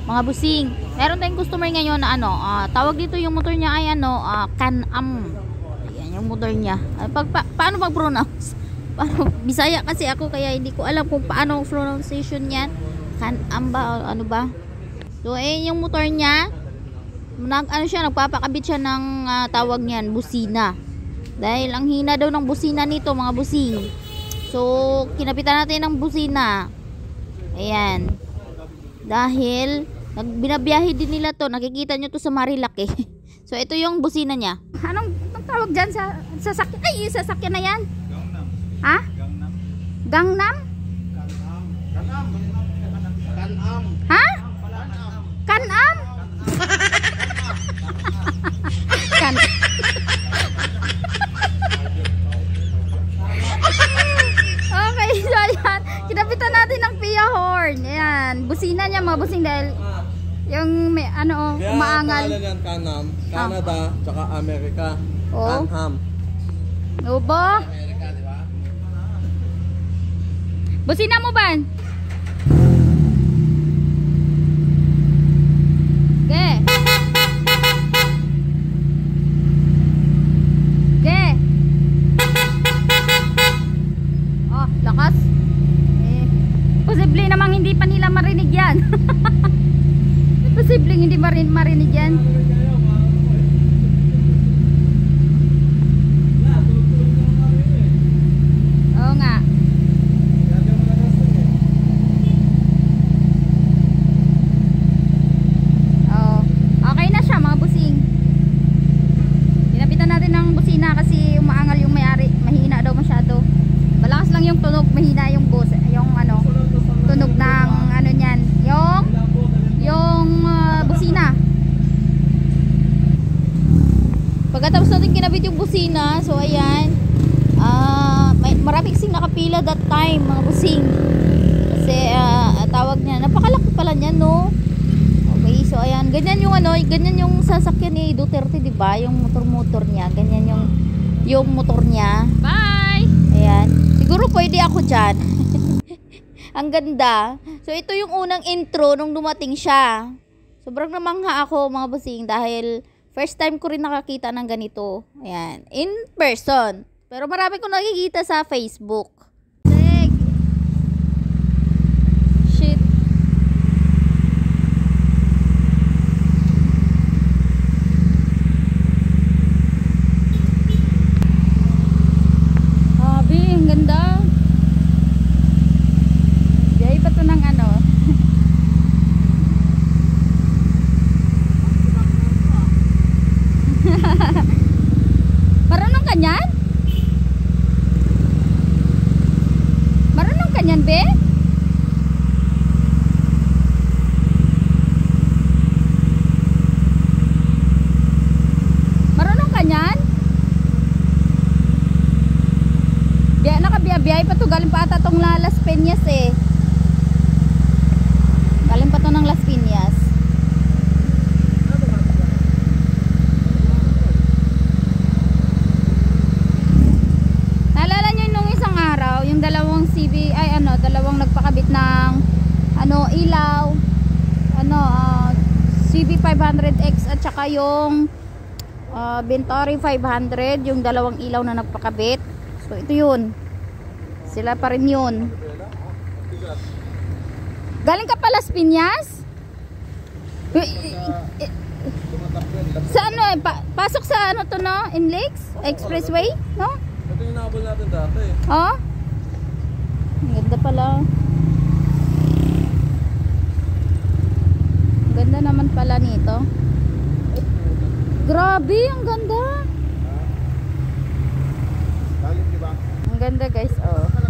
mga busing. Meron tayong customer ngayon na tawag dito yung motor niya ay Can-Am. Ayan yung motor niya. Paano mag-pronounce? Bisaya kasi ako kaya hindi ko alam kung paano pronunciation niyan. Can-Am ba o ano ba? So ayan yung motor niya. Nagpapakabit siya ng tawag niyan, busina. Dahil ang hina daw ng busina nito, mga busing. So kinapitan natin ng busina. Ayan. Dahil binabiyahe din nila to. Nakikita nyo to sa Marilac eh. So ito yung busina niya. Anong tawag dyan sa sasakyan? Ay, sasakyan na yan. Gangnam. Ha? Gangnam. Gangnam? Can-Am. Ha? Can-Am? Can. Okay, so ayan. Kinapitan natin ng Pia horn. Ayan. Busina niya mga busing dahil yung may umaangal. Kaya yan Can-Am, Canada, tsaka Amerika. Oh. Can-Am. Obo. Amerika, di ba? Busina mo ba? Ge. Ge. Oh, lakas. Posible namang hindi pa nila marinig yan. Posible hindi marinig yan. Oo nga. Oh, okay na siya mga busing. Pinapitan natin ng busina kasi umaangal yung may-ari. Mahina daw masyado. Malakas lang yung tunog, mahina yung tunog ng niyan. Yung busina. Pagkatapos natin kinabit yung busina, so ayan. Marami kasing nakapila that time, mga busing. Kasi tawag niya, napakalaki pala niya, no? Okay, so ayan, ganyan yung sasakyan ni Duterte, 'di ba? Yung motor niya, ganyan yung motor niya. Bye. Ayan. Siguro pwede ako diyan. Ang ganda. So ito yung unang intro nung dumating siya. Sobrang namangha ako, mga busing, dahil first time ko rin nakakita ng ganito. Ayan, in person. Pero marami ko nakikita sa Facebook. Shit. Abi, ang ganda. Jay pa to ng Marunong ka niyan? Marunong ka niyan, be? Marunong ka niyan? Nakabiyay pa to. Galing pa ata tong Las Peñas eh. Galing pa to ng Las Piñas. Naalala nyo nung isang araw, yung dalawang dalawang nagpakabit ng ilaw, CB500X at saka yung Venturi 500, yung dalawang ilaw na nagpakabit. So ito yun. Sila pa rin yun. Galing ka pa Las Piñas? Sa pasok sa to, no? Inlex? Expressway? No? Ito yung nabol natin dati. Oh? Ang ganda pala. Ang ganda naman pala nito. Grabe, ang ganda. Galing, di ba? Ang ganda, guys. Oh.